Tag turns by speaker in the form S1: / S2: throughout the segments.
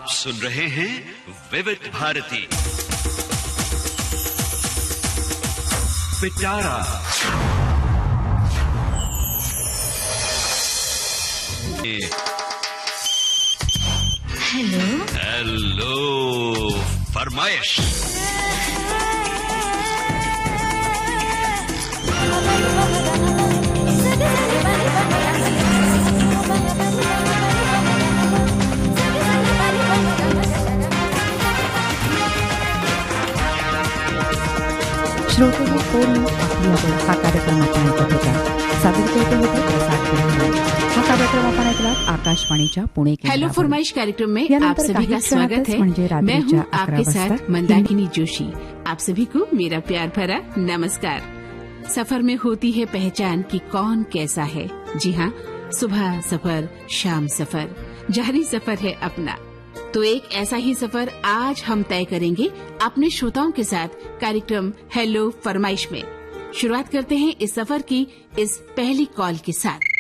S1: आप सुन रहे हैं विविध भारती पिटारा। हेलो फरमाइश।
S2: श्रोते पूर्ण आपल्यावर हा कार्यक्रम आपण ऐकत होता। सादर करते होते प्रसाद गुरुजी। हा कार्यक्रम आपण ऐकलात आकाशवाणीच्या पुणे केंद्रावरून।
S3: हेलो फरमाइश कार्यक्रम में आप सभी का स्वागत है। मैं हूँ आपके साथ मंदाकिनी जोशी। आप सभी को मेरा प्यार भरा नमस्कार। सफर में होती है पहचान कि कौन कैसा है। जी हाँ, सुबह सफर, शाम सफर, जारी सफर है अपना। तो एक ऐसा ही सफर आज हम तय करेंगे अपने श्रोताओं के साथ कार्यक्रम हेलो फरमाइश में। शुरुआत करते हैं इस सफर की इस पहली कॉल के साथ।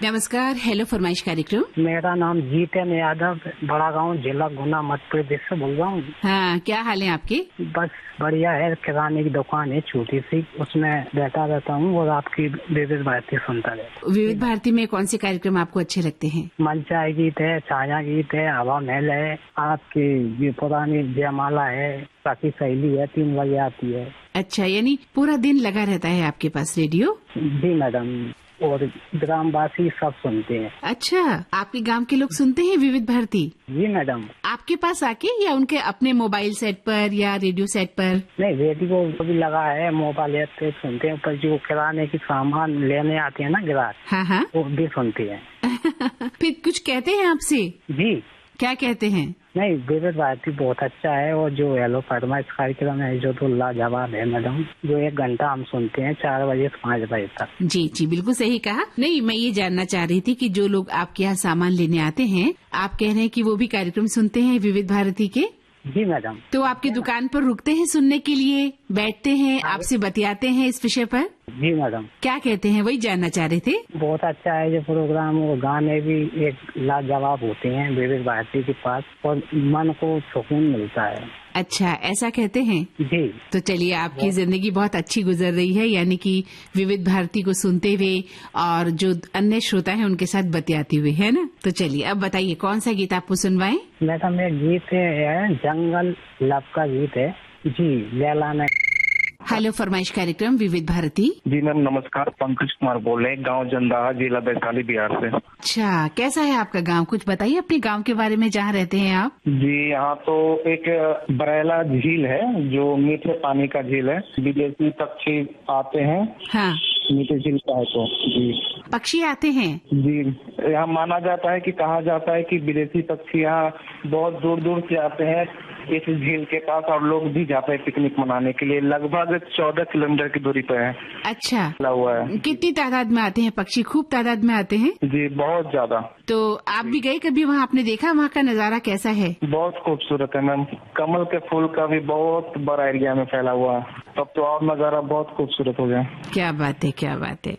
S3: नमस्कार, हेलो फरमाइश कार्यक्रम।
S4: मेरा नाम जीतन यादव, बड़ा गांव, जिला गुना, मध्य प्रदेश से बोल रहा हूँ।
S3: हाँ, क्या हाल है आपके?
S4: बस बढ़िया है। किराने की दुकान है छोटी सी, उसमें बैठा रहता हूँ और आपकी विविध भारती सुनता रहता हूँ।
S3: विविध भारती में कौन से कार्यक्रम आपको अच्छे लगते हैं?
S4: मनचाही गीत है, छाया गीत है, हवा महल है, आपकी ये पुरानी जयमाला है, काफी सहेली है, 3 बजे आती है।
S3: अच्छा, यानी पूरा दिन लगा रहता है आपके पास रेडियो?
S4: जी मैडम, और ग्रामवासी सब सुनते हैं।
S3: अच्छा, आपके गांव के लोग सुनते हैं विविध भारती?
S4: जी मैडम।
S3: आपके पास आके या उनके अपने मोबाइल सेट पर या रेडियो सेट पर?
S4: नहीं, रेडियो भी लगा है, मोबाइल ऐप पे सुनते हैं, पर जो किराने की सामान लेने आते हैं ना ग्राहक,
S3: हाँ हाँ,
S4: वो भी सुनते हैं।
S3: फिर कुछ कहते हैं आपसे?
S4: जी।
S3: क्या कहते हैं?
S4: नहीं, विविध भारती बहुत अच्छा है, और जो हेलो फरमाइश कार्यक्रम है जो तो लाजवाब है मैडम। जो 1 घंटा हम सुनते हैं 4 बजे से 5 बजे तक।
S3: जी जी, बिल्कुल सही कहा। नहीं, मैं ये जानना चाह रही थी कि जो लोग आपके यहाँ सामान लेने आते हैं, आप कह रहे हैं कि वो भी कार्यक्रम सुनते हैं विविध भारती के?
S4: जी मैडम।
S3: तो आपकी दुकान पर रुकते हैं सुनने के लिए, बैठते हैं, आपसे बतियाते हैं इस विषय पर?
S4: जी मैडम।
S3: क्या कहते हैं, वही जानना चाह रहे थे।
S4: बहुत अच्छा है जो प्रोग्राम, और गाने भी एक लाजवाब होते हैं विविध भारती के पास, और मन को सुकून मिलता है।
S3: अच्छा, ऐसा कहते हैं?
S4: जी।
S3: तो चलिए, आपकी जिंदगी बहुत अच्छी गुजर रही है, यानी कि विविध भारती को सुनते हुए और जो अन्य श्रोता हैं उनके साथ बतियाते हुए, है ना? तो चलिए, अब बताइए कौन सा गीत आपको सुनवाएं?
S4: मैडम, एक गीत है जंगल लव का गीत है। जी, लैला ने।
S3: हेलो फरमाइश कार्यक्रम विविध भारती।
S5: जी मैम, नमस्कार। पंकज कुमार बोल रहे हैं, गांव जंदाहा, जिला वैशाली, बिहार से।
S3: अच्छा, कैसा है आपका गांव? कुछ बताइए अपने गांव के बारे में, जहाँ रहते हैं आप।
S5: जी, यहाँ तो एक बरेला झील है जो मीठे पानी का झील है। विदेशी पक्षी आते हैं।
S3: हाँ,
S5: मीठे झील का है तो। जी,
S3: पक्षी आते हैं?
S5: जी, यहाँ माना जाता है कि कहा जाता है कि विदेशी पक्षी यहाँ बहुत दूर दूर से आते हैं इस झील के पास, और लोग भी जाते हैं पिकनिक मनाने के लिए। लगभग 14 किलोमीटर की दूरी पर है।
S3: अच्छा,
S5: हुआ है।
S3: कितनी तादाद में आते हैं पक्षी? खूब तादाद में आते हैं?
S5: जी, बहुत ज्यादा।
S3: तो आप भी गए कभी वहाँ? आपने देखा वहाँ का नजारा कैसा है?
S5: बहुत खूबसूरत है मैम। कमल के फूल का भी बहुत बड़ा एरिया में फैला हुआ है। तब तो और नजारा बहुत खूबसूरत हो गया।
S3: क्या बात है, क्या बात है।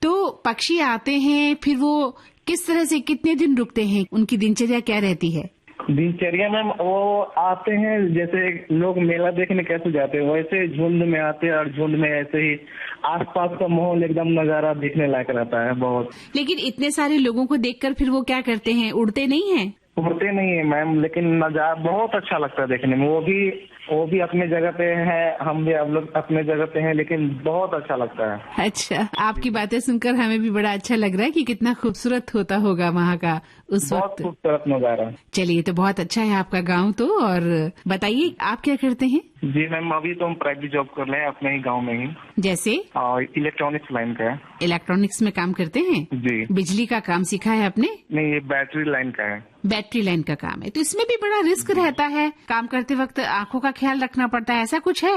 S3: तो पक्षी आते हैं, फिर वो किस तरह से कितने दिन रुकते हैं? उनकी दिनचर्या क्या रहती है?
S5: दिनचर्या मैम, वो आते हैं जैसे लोग मेला देखने कैसे जाते हैं, वैसे झुंड में आते हैं, और झुंड में ऐसे ही आसपास का माहौल एकदम नजारा दिखने लायक रहता है बहुत।
S3: लेकिन इतने सारे लोगों को देखकर फिर वो क्या करते हैं? उड़ते नहीं हैं?
S5: उड़ते नहीं है मैम, लेकिन नजारा बहुत अच्छा लगता है देखने में। वो भी अपने जगह पे है, हम भी आप लोग अपने जगह पे हैं, लेकिन बहुत अच्छा लगता है।
S3: अच्छा, आपकी बातें सुनकर हमें भी बड़ा अच्छा लग रहा है कि कितना खूबसूरत होता होगा वहाँ का उस वक्त।
S5: बहुत खूबसूरत नजारा।
S3: चलिए, तो बहुत अच्छा है आपका गांव तो। और बताइए, आप क्या करते हैं?
S5: जी मैम, अभी तो हम प्राइवेट जॉब कर रहे हैं अपने ही गाँव में ही।
S3: जैसे?
S5: इलेक्ट्रॉनिक्स लाइन का है।
S3: इलेक्ट्रॉनिक्स में काम करते हैं?
S5: जी।
S3: बिजली का काम सीखा है आपने?
S5: नहीं, ये बैटरी लाइन का है।
S3: बैटरी लाइन का काम है, तो इसमें भी बड़ा रिस्क रहता है। काम करते वक्त आंखों का ख्याल रखना पड़ता है, ऐसा कुछ है?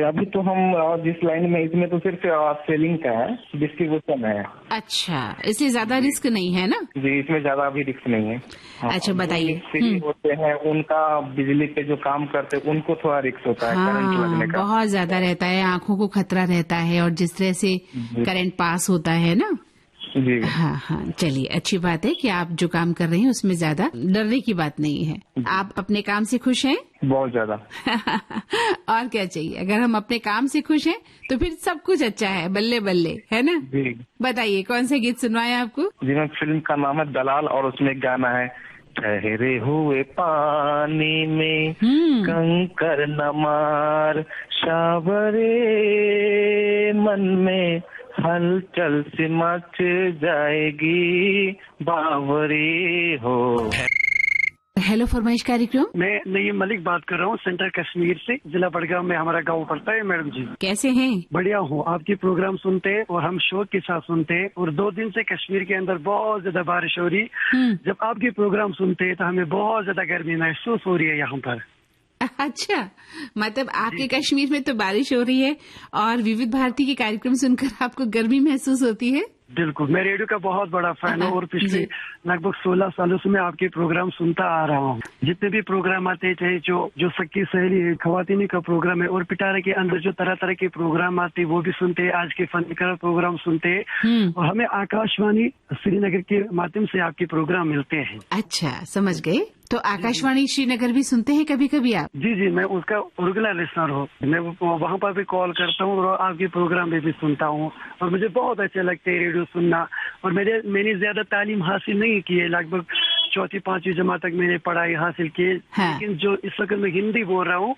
S5: अभी तो हम जिस लाइन में, इसमें तो सिर्फ सेलिंग का है, डिस्ट्रीब्यूशन है।
S3: अच्छा, इसलिए ज्यादा रिस्क नहीं है ना?
S5: जी, इसमें ज्यादा अभी रिस्क नहीं है।
S3: अच्छा, बताइए।
S5: होते हैं उनका, बिजली पे जो काम करते हैं उनको थोड़ा रिस्क होता है। करंट लगने का
S3: बहुत ज्यादा रहता है, आंखों को खतरा रहता है, और जिस तरह से करंट पास होता है ना।
S5: जी।
S3: हाँ, चलिए अच्छी बात है कि आप जो काम कर रहे हैं उसमें ज्यादा डरने की बात नहीं है। आप अपने काम से खुश हैं?
S5: बहुत ज्यादा।
S3: और क्या चाहिए, अगर हम अपने काम से खुश हैं तो फिर सब कुछ अच्छा है, बल्ले बल्ले, है ना?
S5: जी।
S3: बताइए कौन सा गीत सुनवाए आपको?
S5: जी मैम, फिल्म का नाम है दलाल और उसमें एक गाना है, ठहरे हुए पानी में कंकर न मार, शावरे मन में हलचल से मच जाएगी बावरी हो।
S3: हेलो फरमाइश कार्यक्रम।
S6: मैं नईम मलिक बात कर रहा हूँ, सेंट्रल कश्मीर से, जिला बड़गांव में हमारा गांव पड़ता है। मैडम जी
S3: कैसे हैं?
S6: बढ़िया हूँ, आपकी प्रोग्राम सुनते हैं और हम शौक के साथ सुनते हैं। और 2 दिन से कश्मीर के अंदर बहुत ज्यादा बारिश हो रही। जब आपकी प्रोग्राम सुनते हैं तो हमें बहुत ज्यादा गर्मी महसूस हो रही है यहाँ पर।
S3: अच्छा, मतलब आपके कश्मीर में तो बारिश हो रही है और विविध भारती के कार्यक्रम सुनकर आपको गर्मी महसूस होती है?
S6: बिल्कुल, मैं रेडियो का बहुत बड़ा फैन हूँ और पिछले लगभग 16 सालों से मैं आपके प्रोग्राम सुनता आ रहा हूँ। जितने भी प्रोग्राम आते हैं, चाहे जो सक्की सहेली है, खवातीनी का प्रोग्राम है, और पिटारे के अंदर जो तरह तरह के प्रोग्राम आते हैं वो भी सुनते हैं, आज के फनकार प्रोग्राम सुनते हैं। और हमें आकाशवाणी श्रीनगर के माध्यम से आपके प्रोग्राम मिलते हैं।
S3: अच्छा, समझ गए। तो आकाशवाणी श्रीनगर भी सुनते हैं कभी कभी आप?
S6: जी, मैं उसका रेगुलर लिसनर हूँ। मैं वहाँ पर भी कॉल करता हूँ और आपके प्रोग्राम में भी सुनता हूँ और मुझे बहुत अच्छे लगते हैं रेडियो सुनना। और मैंने ज्यादा तालीम हासिल नहीं की है, लगभग 4वीं-5वीं जमात तक मैंने पढ़ाई हासिल की।
S3: हाँ।
S6: लेकिन जो इस वक्त मैं हिंदी बोल रहा हूँ,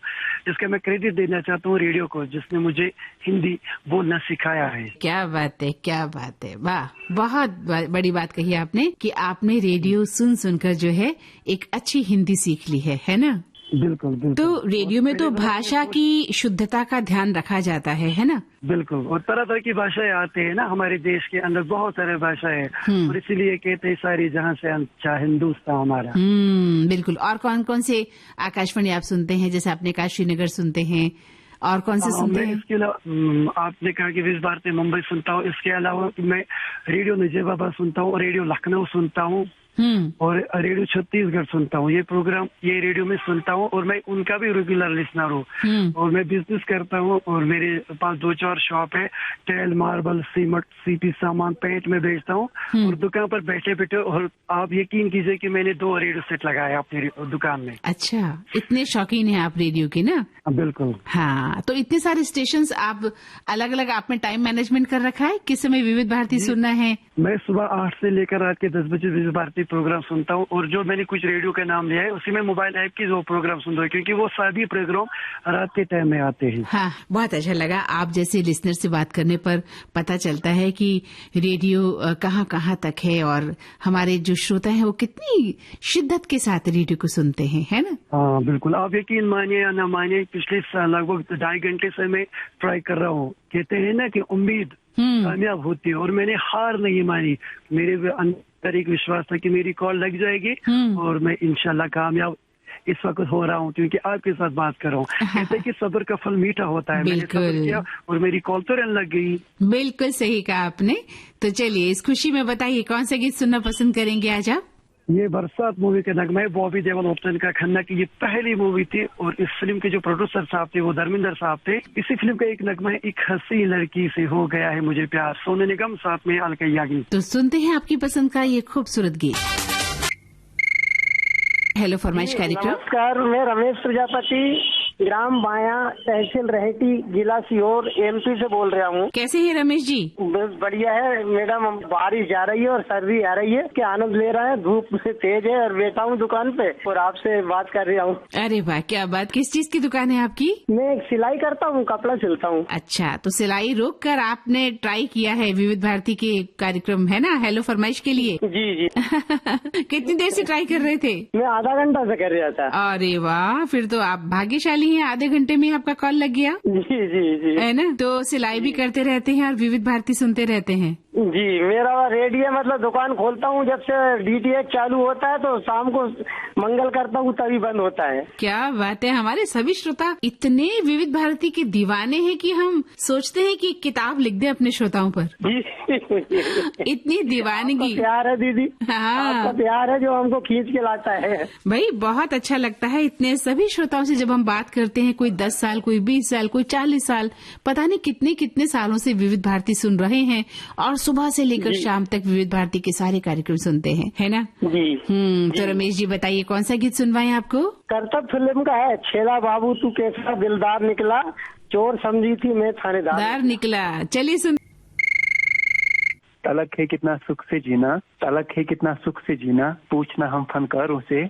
S6: इसका मैं क्रेडिट देना चाहता हूँ रेडियो को, जिसने मुझे हिंदी बोलना सिखाया है।
S3: क्या बात है, क्या बात है, वाह, बहुत बड़ी बात कही आपने कि आपने रेडियो सुनकर जो है एक अच्छी हिंदी सीख ली है ना?
S6: बिल्कुल।
S3: तो रेडियो में तो भाषा की शुद्धता का ध्यान रखा जाता है ना?
S6: बिल्कुल, और तरह तरह की भाषाएं आते हैं ना हमारे देश के अंदर, बहुत सारे भाषाएं, और इसीलिए कहते हैं सारी जहां से अच्छा हिंदुस्तान हमारा।
S3: बिल्कुल। और कौन कौन से आकाशवाणी आप सुनते हैं? जैसे आपने कहा श्रीनगर सुनते हैं, और कौन से सुनते हैं?
S6: इसके अलावा आपने कहा कि विविध भारती मुंबई सुनता हूँ, इसके अलावा मैं रेडियो नजीबाबाद सुनता हूँ, रेडियो लखनऊ सुनता हूँ और रेडियो छत्तीसगढ़ सुनता हूँ। ये रेडियो में सुनता हूँ और मैं उनका भी रेगुलर लिसनर हूँ। और मैं बिजनेस करता हूँ और मेरे पास 2-4 शॉप है, टाइल, मार्बल, सीमेंट, सीपी सामान, पेंट में बेचता हूँ। और दुकान पर बैठे बैठे, और आप यकीन कीजिए कि मैंने 2 रेडियो सेट लगाया अपनी दुकान में।
S3: अच्छा, इतने शौकीन हैं आप रेडियो के ना?
S6: बिल्कुल।
S3: हाँ, तो इतने सारे स्टेशन आप अलग अलग, आपने टाइम मैनेजमेंट कर रखा है, किस समय विविध भारती सुनना है?
S6: मैं सुबह 8 से लेकर रात के 10 बजे विविध भारती प्रोग्राम सुनता हूँ। और जो मैंने कुछ रेडियो का नाम लिया है उसी में मोबाइल ऐप की जो प्रोग्राम सुन रहा हूँ, क्योंकि वो सभी प्रोग्राम रात के टाइम में आते हैं।
S3: हाँ, बहुत अच्छा लगा। आप जैसे लिसनर से बात करने पर पता चलता है कि रेडियो कहाँ कहाँ तक है और हमारे जो श्रोता हैं वो कितनी शिद्दत के साथ रेडियो को सुनते हैं, है ना?
S6: हाँ बिल्कुल, आप यकीन मानिए या न मानिए, पिछले लगभग 2.5 घंटे से मैं ट्राई कर रहा हूँ। कहते हैं ना कि उम्मीद कामयाब होती है, और मैंने हार नहीं मानी। मेरे अंदर एक विश्वास था कि मेरी कॉल लग जाएगी और मैं इंशाल्लाह कामयाब इस वक्त हो रहा हूँ, क्योंकि आपके साथ बात कर रहा हूँ। कहते हैं कि सब्र का फल मीठा होता है। मैंने सब्र किया और मेरी कॉल तो रन लग गई।
S3: बिल्कुल सही कहा आपने। तो चलिए, इस खुशी में बताइए कौन सा गीत सुनना पसंद करेंगे आज आप?
S6: ये बरसात मूवी का नगमा है, बॉबी देओल ओपन का खन्ना की ये पहली मूवी थी, और इस फिल्म के जो प्रोड्यूसर साहब थे वो धर्मेंद्र साहब थे। इसी फिल्म का एक नगमा है, एक हंसी लड़की से हो गया है मुझे प्यार, सोनू निगम साथ में अलका याग्निक।
S3: तो सुनते हैं आपकी पसंद का ये खूबसूरत गीत। हेलो फरमाइश कार्यक्रम।
S7: नमस्कार, मैं रमेश प्रजापति, ग्राम बाया, तहसील रहेटी, जिला सीहोर, एमपी से बोल रहा हूँ।
S3: कैसे हैं रमेश जी?
S7: बस बढ़िया है मैडम। बारिश जा रही है और सर्दी आ रही है, क्या आनंद ले रहा है। धूप तेज है और बैठा हूँ दुकान पे और आपसे बात कर रहा हूँ।
S3: अरे वाह, क्या बात। किस चीज की दुकान है आपकी?
S7: मैं एक सिलाई करता हूँ, कपड़ा सिलता हूँ।
S3: अच्छा, तो सिलाई रोक कर आपने ट्राई किया है विविध भारती के कार्यक्रम, है ना, हेलो फरमाइश के लिए?
S7: जी।
S3: कितनी देर से ट्राई कर रहे थे?
S7: मैं आधा घंटा से कर रहा था।
S3: अरे वाह, फिर तो आप भाग्यशाली हैं, आधे घंटे में आपका कॉल लग गया।
S7: जी,
S3: है ना? तो सिलाई भी करते रहते हैं और विविध भारती सुनते रहते हैं?
S7: जी, मेरा रेडियो मतलब दुकान खोलता हूँ जब से डीटीएच चालू होता है, तो शाम को मंगल करता हूँ तभी बंद होता है। क्या
S3: बात है, हमारे सभी श्रोता इतने विविध भारती के दीवाने हैं कि हम सोचते हैं कि किताब लिख दें अपने श्रोताओं पर। इतनी दीवानगी।
S7: प्यार है दीदी।
S3: हाँ,
S7: आपका प्यार है जो हमको खींच के लाता है।
S3: भाई बहुत अच्छा लगता है। इतने सभी श्रोताओं से जब हम बात करते हैं, कोई 10 साल, कोई 20 साल, कोई 40 साल, पता नहीं कितने कितने सालों से विविध भारती सुन रहे हैं और सुबह से लेकर शाम तक विविध भारती के सारे कार्यक्रम सुनते हैं, है ना?
S7: जी।
S3: तो रमेश जी बताइए कौन सा गीत सुनवाएं आपको?
S7: कर्तव्य फिल्म का है, छेला बाबू तू कैसा दिलदार निकला, चोर समझी थी मैं थानेदार
S3: निकला। चलिए सुन।
S8: तलक है कितना सुख से जीना, तलक है कितना सुख से जीना, पूछना हम फनकारों से,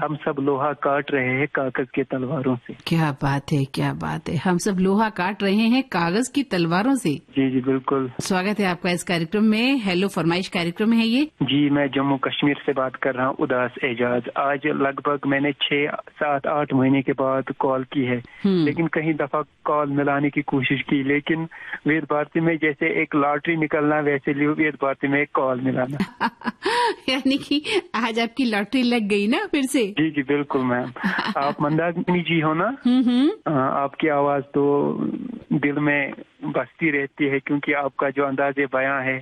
S8: हम सब लोहा काट रहे हैं कागज के तलवारों से।
S3: क्या बात है, क्या बात है, हम सब लोहा काट रहे हैं कागज की तलवारों से।
S8: जी जी बिल्कुल।
S3: स्वागत है आपका इस कार्यक्रम में। हेलो फरमाइश कार्यक्रम है ये।
S8: जी मैं जम्मू कश्मीर से बात कर रहा हूँ, उदास एजाज। आज लगभग मैंने 6, 7, 8 महीने के बाद कॉल की है, लेकिन कहीं दफा कॉल मिलाने की कोशिश की, लेकिन विविध भारती में जैसे एक लॉटरी निकलना वैसे विविध भारती में एक कॉल मिलाना।
S3: यानी कि आज आपकी लॉटरी लग गई ना फिर से?
S8: जी जी बिल्कुल मैम। आप मंदाकिनी जी हो ना? आपकी आवाज तो दिल में बसती रहती है, क्योंकि आपका जो अंदाजे बयां है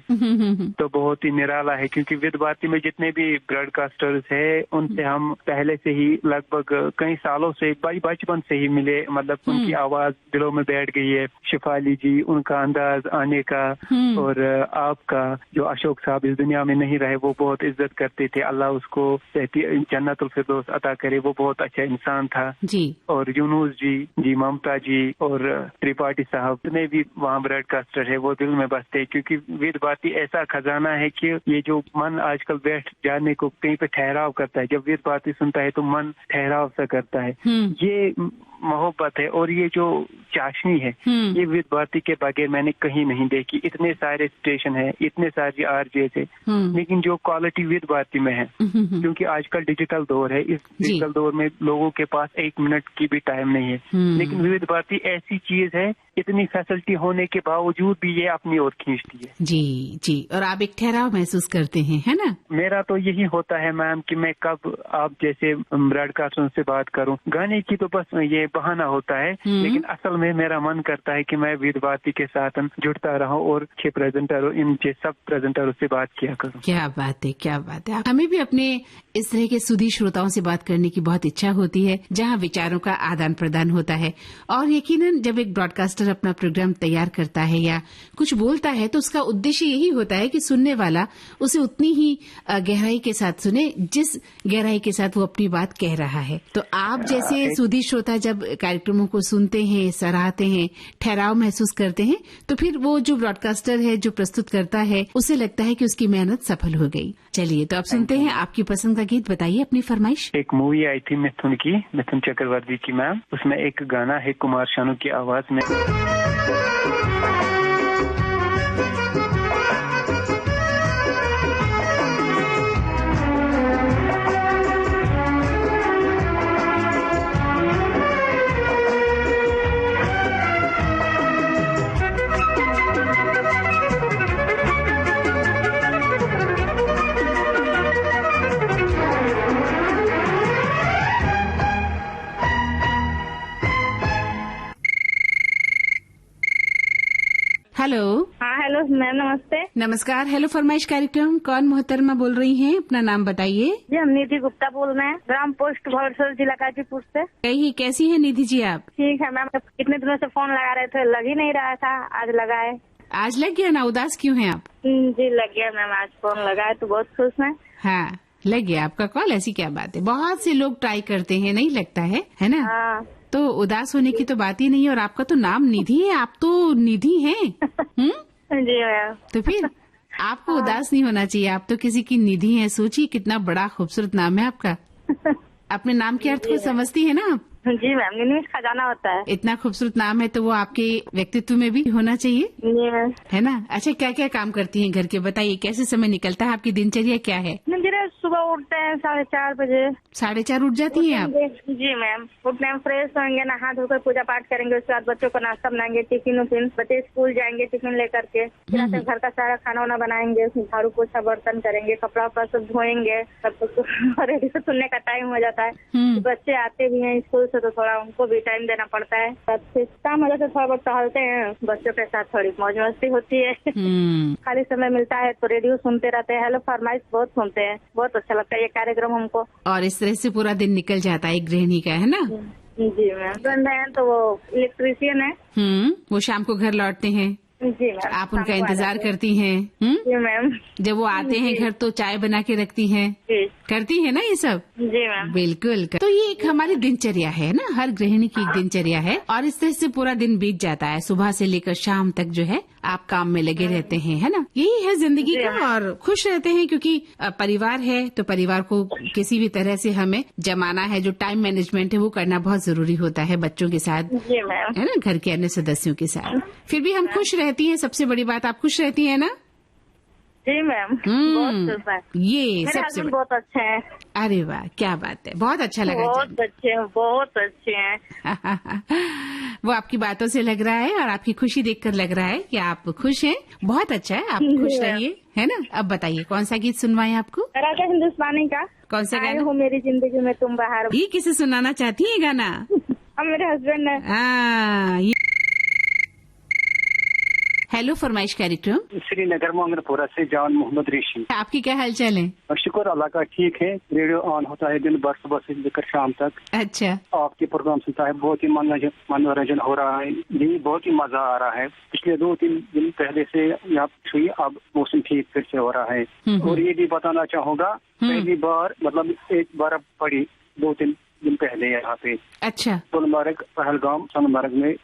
S8: तो बहुत ही निराला है। क्योंकि विविध भारती में जितने भी ब्रॉडकास्टर्स है उनसे हम पहले से ही लगभग कई सालों से बचपन से ही मिले, मतलब उनकी आवाज दिलों में बैठ गई है। शिफाली जी, उनका अंदाज आने का, और आपका जो अशोक साहब इस दुनिया में नहीं रहे, वो बहुत इज्जत करते थे, अल्लाह उसको जन्नतुल फिरदौस अता करे, वो बहुत अच्छा इंसान था
S3: जी। और
S8: यूनुस जी, ममता जी और त्रिपाठी साहब, जितने भी वहाँ ब्रॉडकास्टर है वो दिल में बसते हैं। क्योंकि विविध भारती ऐसा खजाना है कि ये जो मन आजकल बैठ जाने को कहीं पे ठहराव करता है, जब विविध भारती सुनता है तो मन ठहराव सा करता है। ये मोहब्बत है और ये जो चाशनी है ये विविध भारती के बगैर मैंने कहीं नहीं देखी। इतने सारे स्टेशन है, इतने सारे आरजे है, लेकिन जो क्वालिटी विविध भारती में है, क्योंकि आजकल डिजिटल दौर है, इस डिजिटल दौर में लोगों के पास 1 मिनट की भी टाइम नहीं है, लेकिन विविध भारती ऐसी चीज है, इतनी फैसिलिटी होने के बावजूद भी ये अपनी ओर खींचती है।
S3: जी जी। और आप एक ठहराव महसूस करते हैं, है ना?
S8: मेरा तो यही होता है मैम कि मैं कब आप जैसे ब्रॉडकास्टरों से बात करूं। गाने की तो बस ये बहाना होता है, लेकिन असल में मेरा मन करता है कि मैं विविध भारती के साथ जुड़ता रहूं और 6 प्रेजेंटरों, इनके सब प्रेजेंटरों से बात किया करूं।
S3: क्या बात है, क्या बात है। हमें भी अपने इस तरह के सुधी श्रोताओं से बात करने की बहुत इच्छा होती है, जहां विचारों का आदान प्रदान होता है। और यकीनन जब एक ब्रॉडकास्टर अपना प्रोग्राम तैयार करता है या कुछ बोलता है तो उसका उद्देश्य यही होता है कि सुनने वाला उसे उतनी ही गहराई के साथ सुने जिस गहराई के साथ वो अपनी बात कह रहा है। तो आप जैसे सुधी श्रोता जब कार्यक्रमों को सुनते हैं, सराहते हैं, ठहराव महसूस करते हैं, तो फिर वो जो ब्रॉडकास्टर है, जो प्रस्तुत करता है, उसे लगता है कि उसकी मेहनत सफल हो गई। चलिए तो अब सुनते हैं आपकी पसंद का गीत। बताइए अपनी फरमाइश।
S8: एक मूवी आई थी मिथुन चक्रवर्ती की मैम, उसमें एक गाना है कुमार शानू की आवाज में।
S3: हेलो।
S9: हाँ हेलो मैम, नमस्ते।
S3: नमस्कार। हेलो फरमाइश कार्यक्रम, कौन मोहतरमा बोल रही हैं? अपना नाम बताइए।
S9: जी हम निधि गुप्ता बोल रहे हैं, ग्राम पोस्ट भवरसर, जिला गाजीपुर से।
S3: कैसी है निधि जी आप?
S9: ठीक है मैम, कितने दिनों से फोन लगा रहे थे, लग ही नहीं रहा था, आज लगा है।
S3: आज लग गया ना? उदास क्यों हैं आप?
S9: जी लग गया मैम, आज फोन लगा है तो बहुत खुश हैं।
S3: हाँ लग गया आपका कॉल, ऐसी क्या बात है। बहुत से लोग ट्राई करते हैं, नहीं लगता है ना?
S9: हाँ।
S3: तो उदास होने की तो बात ही नहीं है। और आपका तो नाम निधि है, आप तो निधि हैं।
S9: जी मैम।
S3: तो फिर आपको उदास नहीं होना चाहिए, आप तो किसी की निधि हैं। सोचिए कितना बड़ा खूबसूरत नाम है आपका। अपने नाम के अर्थ को समझती है ना आप?
S9: जी मैम, निमिष खजाना होता है।
S3: इतना खूबसूरत नाम है तो वो आपके व्यक्तित्व में भी होना चाहिए,
S9: जी मैम।
S3: है ना? अच्छा, क्या क्या काम करती हैं घर के, बताइए। कैसे समय निकलता है आपकी, दिनचर्या क्या है?
S9: सुबह उठते हैं 4:30 बजे।
S3: 4:30 उठ जाती हैं आप?
S9: जी मैम, उठने में फ्रेश होंगे, नहा धोकर पूजा पाठ करेंगे, उसके बाद बच्चों को नाश्ता बनाएंगे, टिफिन उफिन, बच्चे स्कूल जाएंगे टिफिन लेकर के, फिर से घर का सारा खाना वाना बनाएंगे, झाड़ू पोछा बर्तन करेंगे, कपड़ा उपड़ा सब धोएंगे, सब कुछ रेडी से सुनने का टाइम हो जाता है। बच्चे आते भी हैं स्कूल से तो थोड़ा उनको भी टाइम देना पड़ता है। फिर शाम हो जाता है, थोड़ा बहुत टहलते हैं, बच्चों के साथ थोड़ी मौज मस्ती होती है। खाली समय मिलता है तो रेडियो सुनते रहते हैं, हेलो फरमाइश बहुत सुनते हैं, बहुत अच्छा लगता है ये कार्यक्रम हमको।
S3: और इस तरह से पूरा दिन निकल जाता है एक गृहिणी का, है ना?
S9: जी मैम। हस्बैंड है तो वो इलेक्ट्रीशियन है।
S3: वो शाम को घर लौटते हैं।
S9: जी मैम।
S3: आप उनका इंतजार करती हैं?
S9: जी मैम।
S3: जब वो आते हैं घर तो चाय बना के रखती हैं?
S9: जी।
S3: करती है ना ये सब?
S9: जी मैम।
S3: बिल्कुल। तो ये एक हमारी दिनचर्या है ना, हर गृहिणी की एक दिनचर्या है और इस तरह से पूरा दिन बीत जाता है। सुबह से लेकर शाम तक जो है आप काम में लगे रहते हैं, है ना? यही है जिंदगी का। और खुश रहते हैं क्योंकि परिवार है तो परिवार को किसी भी तरह से हमें जमाना है। जो टाइम मैनेजमेंट है वो करना बहुत जरूरी होता है बच्चों के साथ,
S9: जी मैम,
S3: है ना, घर के अन्य सदस्यों के साथ। फिर भी हम खुश रहती हैं, सबसे बड़ी बात। आप खुश रहती हैं ना?
S9: जी मैम। बहुत खुश है।
S3: ये
S9: मेरे
S3: सबसे
S9: हस्बैंड बहुत अच्छे हैं।
S3: अरे वाह, क्या बात है, बहुत अच्छा लगा।
S9: बहुत अच्छे हैं, बहुत अच्छे हैं।
S3: वो आपकी बातों से लग रहा है और आपकी खुशी देखकर लग रहा है कि आप खुश हैं। बहुत अच्छा है, आप खुश रहिए, है ना? अब बताइए कौन सा गीत सुनवाएं आपको?
S9: राजा हिंदुस्तानी का।
S3: कौन सा गाना?
S9: हो मेरी जिंदगी में तुम बाहर।
S3: ये किसे सुनाना चाहती है गाना?
S9: अब मेरे हस्बैंड है। हेलो
S3: फरमाइश कार्यक्रम
S8: श्रीनगर मोहम्मदपुरा से जान मोहम्मद ऋषि।
S3: आपकी क्या हालचाल है?
S8: शुक्र अल्लाह का, ठीक है। रेडियो ऑन होता है दिन भर, सुबह से लेकर शाम तक।
S3: अच्छा।
S8: आपके प्रोग्राम सुनता है, बहुत ही मनोरंजन हो रहा है। ये बहुत ही मजा आ रहा है। पिछले 2-3 दिन पहले से यहाँ हुई, अब मौसम ठीक फिर से हो रहा है। और ये भी बताना चाहूँगा, पहली बार मतलब एक बर्फ पड़ी 2-3 दिन पहले यहाँ पे।
S3: अच्छा।
S8: गुलमर्ग, पहलगाम, सोनमर्ग में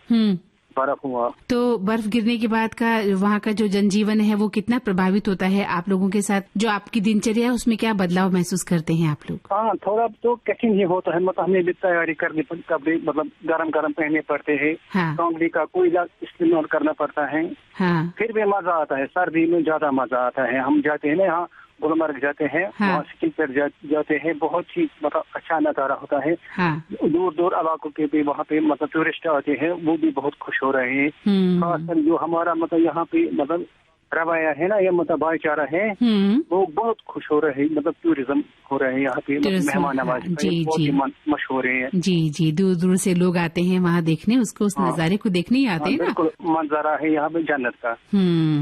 S8: बर्फ हुआ।
S3: तो बर्फ गिरने के बाद का वहाँ का जो जनजीवन है वो कितना प्रभावित होता है आप लोगों के साथ? जो आपकी दिनचर्या है उसमें क्या बदलाव महसूस करते हैं आप लोग?
S8: हाँ, थोड़ा तो कठिन ही होता है। मतलब हमें भी तैयारी करनी पड़ती, कपड़े मतलब गरम पहनने पड़ते हैं।
S3: हाँ।
S8: कांगड़ी का कोयला इस्तेमाल करना पड़ता है।
S3: हाँ।
S8: फिर भी मजा आता है। सर्दी में ज्यादा मजा आता है। हम जाते हैं ना यहाँ गुलमर्ग जाते हैं,
S3: हाँ।
S8: वहाँ स्किल पर जाते हैं। बहुत ही मतलब अच्छा नजारा होता है।
S3: हाँ।
S8: दूर इलाकों के भी वहाँ पे मतलब टूरिस्ट आते हैं, वो भी बहुत खुश हो रहे हैं। खासकर जो हमारा मतलब यहाँ पे मतलब रवैया है ना, ये मतलब भाईचारा है, वो बहुत खुश हो रहे हैं। मतलब टूरिज्म हो रहे हैं यहाँ पे, मेहमान नवाजी बहुत ही मशहूर है।
S3: जी, दूर दूर से लोग आते हैं वहाँ देखने, उसको उस नजारे को देखने ही आते हैं ना।
S8: बिल्कुल मंजरा है यहाँ पे जन्नत का।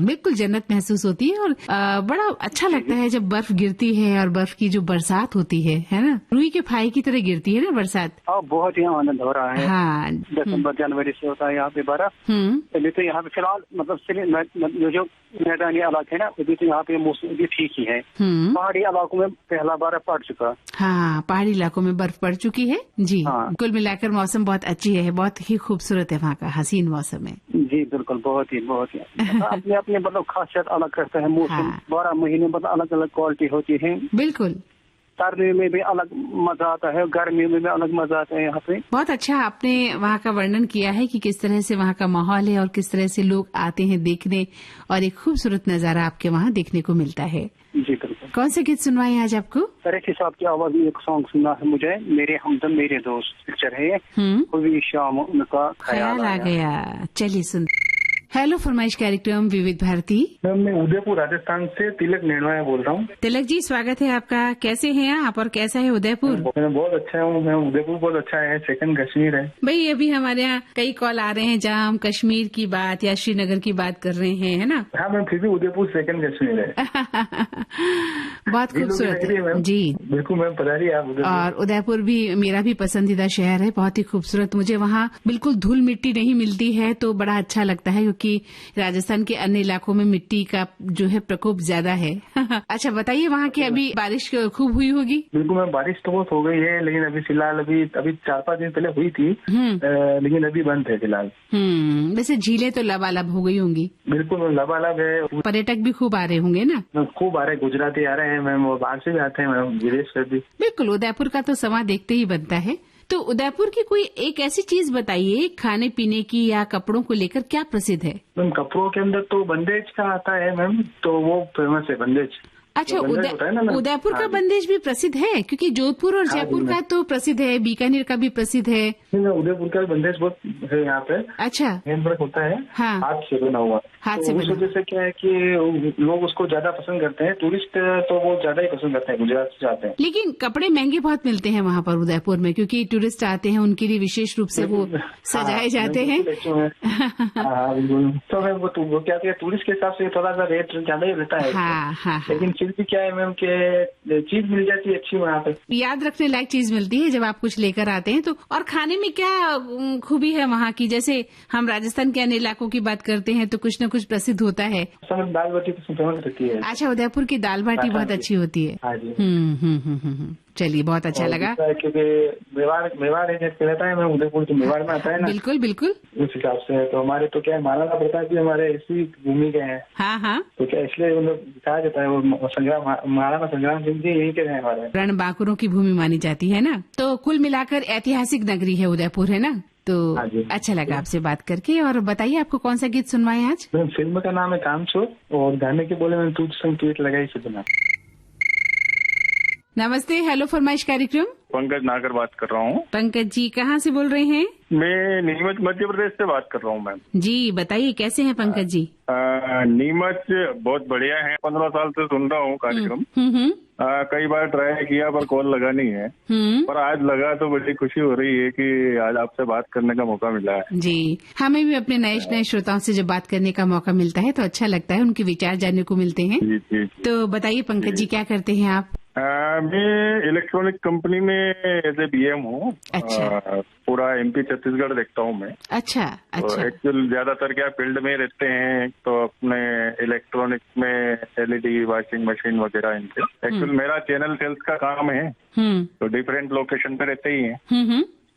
S3: बिल्कुल जन्नत महसूस होती है। और बड़ा अच्छा लगता है जब बर्फ गिरती है और बर्फ की जो बरसात होती है ना, रुई के फाई की तरह गिरती है ना बरसात।
S8: बहुत ही आनंद हो रहा है।
S3: हाँ।
S8: दिसंबर जनवरी से होता है यहाँ पे बर्फ। अभी तो यहाँ पे फिलहाल मतलब जो मैदानी इलाके है ना, अभी तो यहाँ पे मौसम भी ठीक ही है। पहाड़ी इलाकों में पहला बर्फ पड़ चुका।
S3: हाँ, पहाड़ी इलाकों में बर्फ पड़ चुकी है जी। हाँ। कुल मिलाकर मौसम बहुत अच्छी है, बहुत ही खूबसूरत है, वहाँ का हसीन मौसम है।
S8: जी बिल्कुल, बहुत ही अपने अपने मतलब खासियत अलग करता है मौसम। 12 महीने मतलब अलग अलग क्वालिटी होती है।
S3: बिल्कुल।
S8: सर्दी में भी अलग मजा आता है, गर्मियों में भी अलग मजा आता है यहाँ पे।
S3: बहुत अच्छा आपने वहाँ का वर्णन किया है कि किस तरह से वहाँ का माहौल है और किस तरह से लोग आते हैं देखने, और एक खूबसूरत नजारा आपके वहाँ देखने को मिलता है।
S8: जी बिल्कुल।
S3: कौन से गीत सुनवाए आज आपको?
S8: रेखी साहब की आवाज में एक सॉन्ग सुनना है मुझे, मेरे हमदम मेरे दोस्त पिक्चर है। हुई शाम उनका
S3: ख्याल आ गया। चलिए सुन। हेलो फरमाइश कार्यक्रम विविध भारती।
S10: मैम मैं उदयपुर राजस्थान से तिलक निर्णय बोल रहा हूँ।
S3: तिलक जी स्वागत है आपका। कैसे हैं आप और कैसा है उदयपुर?
S10: मैं बहुत अच्छा हूँ। मैं उदयपुर बहुत अच्छा है, सेकंड कश्मीर है।
S3: भाई अभी हमारे यहाँ कई कॉल आ रहे हैं जहाँ हम कश्मीर की बात या श्रीनगर की बात कर रहे हैं, है ना?
S10: हाँ मैम, फिर भी उदयपुर सेकंड कश्मीर है।
S3: बहुत खूबसूरत है जी।
S10: बिल्कुल मैम, पता नहीं आप।
S3: और उदयपुर भी मेरा भी पसंदीदा शहर है, बहुत ही खूबसूरत। मुझे वहाँ बिल्कुल धूल मिट्टी नहीं मिलती है तो बड़ा अच्छा लगता है, क्योंकि राजस्थान के अन्य इलाकों में मिट्टी का जो है प्रकोप ज्यादा है। अच्छा बताइए, वहाँ की अभी बारिश खूब हुई होगी?
S10: बिल्कुल मैम, बारिश तो बहुत हो गई है, लेकिन अभी फिलहाल अभी 4-5 दिन पहले हुई थी, लेकिन अभी बंद है फिलहाल।
S3: वैसे झीलें तो लबालब हो गई होंगी?
S10: बिल्कुल लबालब है।
S3: पर्यटक भी खूब आ रहे होंगे ना?
S10: खूब आ रहे, गुजराती आ रहे हैं मैम, और बाहर से भी आते हैं मैम, विदेश से भी।
S3: बिल्कुल, उदयपुर का तो समा देखते ही बनता है। तो उदयपुर की कोई एक ऐसी चीज बताइए खाने पीने की या कपड़ों को लेकर, क्या प्रसिद्ध है?
S10: मैम कपड़ों के अंदर तो बंदेज का आता है मैम, तो वो फेमस है बंदेज।
S3: अच्छा, उदयपुर का बंदेज भी प्रसिद्ध है? क्योंकि जोधपुर और जयपुर का तो प्रसिद्ध है, बीकानेर का भी प्रसिद्ध है।
S10: उदयपुर का बंदेज बहुत है यहाँ पे।
S3: अच्छा।
S10: हैंडवर्क होता है,
S3: हाँ।
S10: हाथ से बना हुआ।
S3: हाथ से
S10: उस वजह से क्या है कि लोग उसको ज्यादा पसंद करते हैं, टूरिस्ट तो वो ज्यादा ही पसंद करते हैं, गुजरात से जाते हैं।
S3: लेकिन कपड़े महंगे बहुत मिलते हैं वहाँ पर उदयपुर में, क्योंकि टूरिस्ट आते हैं, उनके लिए विशेष रूप से वो सजाए जाते हैं।
S10: तो वो क्या टूरिस्ट के हिसाब से थोड़ा सा रेट ज्यादा ही रहता है। लेकिन फिर भी क्या है मैम के चीज मिल जाती है अच्छी वहाँ पे।
S3: याद रखने लायक चीज मिलती है जब आप कुछ लेकर आते हैं तो। और खाने में क्या खूबी है वहाँ की? जैसे हम राजस्थान के अन्य इलाकों की बात करते हैं तो कुछ न कुछ प्रसिद्ध होता है?
S10: दाल बाटी तो फेमस रहती है।
S3: अच्छा, उदयपुर की दाल बाटी बहुत अच्छी होती है।
S10: हाँ जी।
S3: चलिए, बहुत अच्छा लगा।
S10: क्योंकि मेवाड़ एरिया कहता है, मैं उदयपुर तो मेवाड़ में आता है ना।
S3: बिल्कुल बिल्कुल।
S10: उस हिसाब से तो हमारे तो क्या महाराणा प्रताप जी हमारे इसी भूमि के हैं।
S3: हाँ हाँ।
S10: तो क्या इसलिए मतलब कहा जाता है वो संग्राम, महाराणा संग्राम सिंह जी यही के हैं हमारे।
S3: रणबांकुरों की भूमि मानी जाती है ना। तो कुल मिलाकर ऐतिहासिक नगरी है उदयपुर, है ना। तो अच्छा लगा आपसे बात करके। और बताइए, आपको कौन सा गीत सुनवाएं आज?
S10: फिल्म का नाम है कामचोर और गाने के बोले मैंने तुझ संग ट्वीट लगाई से बना।
S3: नमस्ते, हेलो फरमाइश कार्यक्रम।
S11: पंकज नागर बात कर रहा हूँ।
S3: पंकज जी कहाँ से बोल रहे हैं?
S11: मैं नीमच मध्य प्रदेश से बात कर रहा हूँ मैम।
S3: जी बताइए, कैसे हैं पंकज जी?
S11: नीमच बहुत बढ़िया है, 15 साल से सुन रहा हूँ कार्यक्रम। कई बार ट्राई किया पर कॉल लगा नहीं है, पर आज लगा तो बड़ी खुशी हो रही है कि आज आपसे बात करने का मौका मिला है।
S3: जी, हमें भी अपने नए श्रोताओं से जब बात करने का मौका मिलता है तो अच्छा लगता है, उनके विचार जानने को मिलते हैं।
S11: जी जी।
S3: तो बताइए पंकज जी, क्या करते हैं आप?
S11: मैं इलेक्ट्रॉनिक कंपनी में एज ए BM हूँ।
S3: अच्छा।
S11: पूरा MP छत्तीसगढ़ देखता हूँ मैं।
S3: अच्छा अच्छा।
S11: तो एक्चुअल ज्यादातर क्या फील्ड में रहते हैं, तो अपने इलेक्ट्रॉनिक में LED वॉशिंग मशीन वगैरह इनके। एक्चुअल मेरा चैनल सेल्स का काम है, तो डिफरेंट लोकेशन पे रहते ही हैं।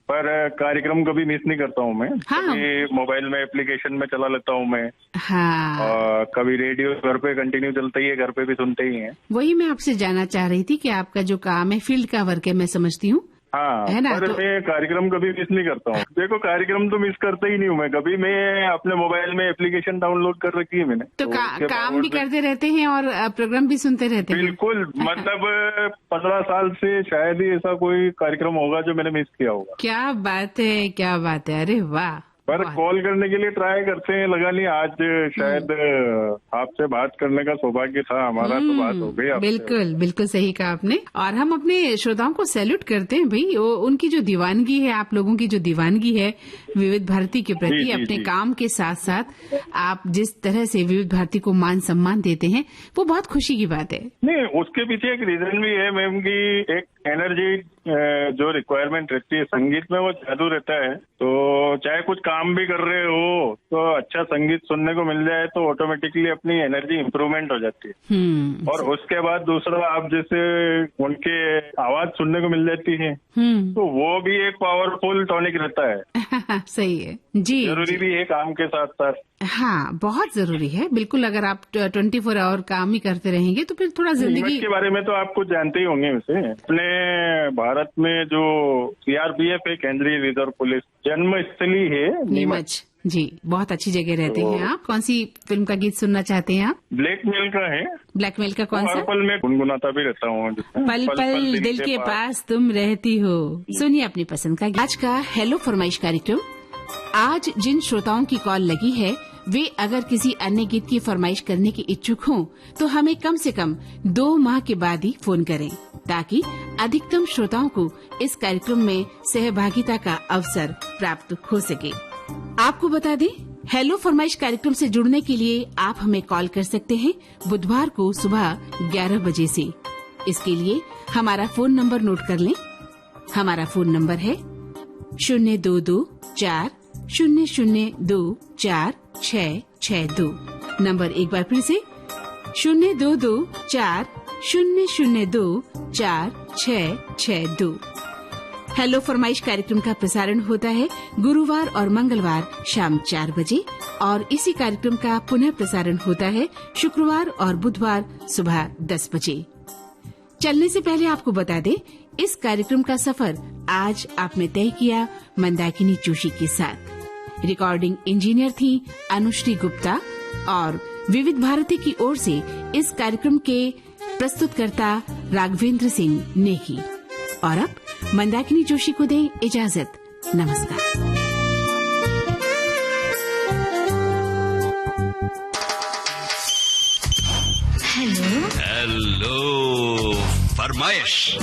S11: पर कार्यक्रम कभी मिस नहीं करता हूँ मैं।
S3: हाँ।
S11: कभी मोबाइल में एप्लीकेशन में चला लेता हूँ मैं।
S3: हाँ।
S11: और कभी रेडियो घर पे कंटिन्यू चलता ही है, घर पे भी सुनते ही हैं।
S3: वही मैं आपसे जानना चाह रही थी कि आपका जो काम है फील्ड का वर्क है, मैं समझती हूँ।
S11: हाँ,
S3: है ना।
S11: पर
S3: तो
S11: मैं कार्यक्रम कभी मिस नहीं करता हूँ। देखो, कार्यक्रम तो मिस करता ही नहीं हूँ मैं कभी। मैं अपने मोबाइल में एप्लीकेशन डाउनलोड कर रखी है मैंने।
S3: तो काम भी करते रहते हैं और प्रोग्राम भी सुनते रहते हैं?
S11: बिल्कुल, मतलब 15 साल से शायद ही ऐसा कोई कार्यक्रम होगा जो मैंने मिस किया होगा।
S3: क्या बात है, क्या बात है, अरे वाह।
S11: पर कॉल करने के लिए ट्राई करते हैं, लगा नहीं। आज शायद आपसे बात करने का सौभाग्य था हमारा, तो बात हो गई।
S3: बिल्कुल बिल्कुल सही कहा आपने। और हम अपने श्रोताओं को सैल्यूट करते हैं भाई, उनकी जो दीवानगी है, आप लोगों की जो दीवानगी है विविध भारती के प्रति, अपने काम के साथ साथ आप जिस तरह से विविध भारती को मान सम्मान देते हैं, वो बहुत खुशी की बात है।
S11: नहीं, उसके पीछे एक रीजन भी है मैम की एक एनर्जी जो रिक्वायरमेंट रहती है संगीत में, वो जादू रहता है। तो चाहे कुछ काम भी कर रहे हो तो अच्छा संगीत सुनने को मिल जाए तो ऑटोमेटिकली अपनी एनर्जी इम्प्रूवमेंट हो जाती है। और उसके बाद दूसरा, आप जैसे उनके आवाज सुनने को मिल जाती है, तो वो भी एक पावरफुल टॉनिक रहता है।
S3: सही है जी।
S11: जरूरी भी है काम के साथ साथ।
S3: हाँ, बहुत जरूरी है बिल्कुल। अगर आप 24 आवर काम ही करते रहेंगे तो फिर थोड़ा जिंदगी
S11: के बारे में तो आप कुछ जानते ही होंगे वैसे। अपने भारत में जो CRPF है, केंद्रीय रिजर्व पुलिस, जन्मस्थली है नीमच।
S3: जी, बहुत अच्छी जगह रहते हैं आप। कौन सी फिल्म का गीत सुनना चाहते हैं आप?
S11: ब्लैकमेल का है।
S3: ब्लैकमेल का कौन सा?
S11: हर पल में गुनगुनाता भी रहता हूँ।
S3: पल पल दिल के पास तुम रहती हो। सुनिए अपनी पसंद का आज का हेलो फरमाइश कार्यक्रम। आज जिन श्रोताओं की कॉल लगी है, वे अगर किसी अन्य गीत की फरमाइश करने के इच्छुक हों तो हमें कम से कम 2 माह के बाद ही फोन करें, ताकि अधिकतम श्रोताओं को इस कार्यक्रम में सहभागिता का अवसर प्राप्त हो सके। आपको बता दें, हेलो फरमाइश कार्यक्रम से जुड़ने के लिए आप हमें कॉल कर सकते हैं बुधवार को सुबह 11 बजे से। इसके लिए हमारा फोन नंबर नोट कर लें। हमारा फोन नंबर है 02240024662। नंबर एक बार फिर से 02240024662। हेलो फरमाइश कार्यक्रम का प्रसारण होता है गुरुवार और मंगलवार शाम 4 बजे और इसी कार्यक्रम का पुनः प्रसारण होता है शुक्रवार और बुधवार सुबह 10 बजे। चलने से पहले आपको बता दें, इस कार्यक्रम का सफर आज आपने तय किया मंदाकिनी जोशी के साथ। रिकॉर्डिंग इंजीनियर थी अनुश्री गुप्ता और विविध भारती की ओर से इस कार्यक्रम के प्रस्तुतकर्ता राघवेंद्र सिंह नेगी। और अब मंदाकिनी जोशी को दें इजाजत। नमस्कार।
S1: हेलो फरमाइश।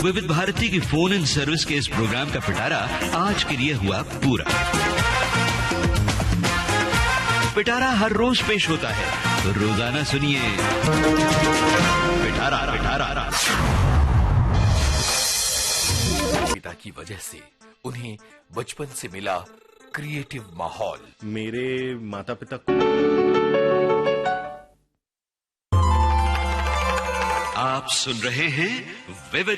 S1: विविध भारती की फोन इन सर्विस के इस प्रोग्राम का पिटारा आज के लिए हुआ पूरा। पिटारा हर रोज पेश होता है, तो रोजाना सुनिए पिटारा पिटारा।
S12: पिता की वजह से उन्हें बचपन से मिला क्रिएटिव माहौल।
S13: मेरे माता पिता
S1: आप सुन रहे हैं विविध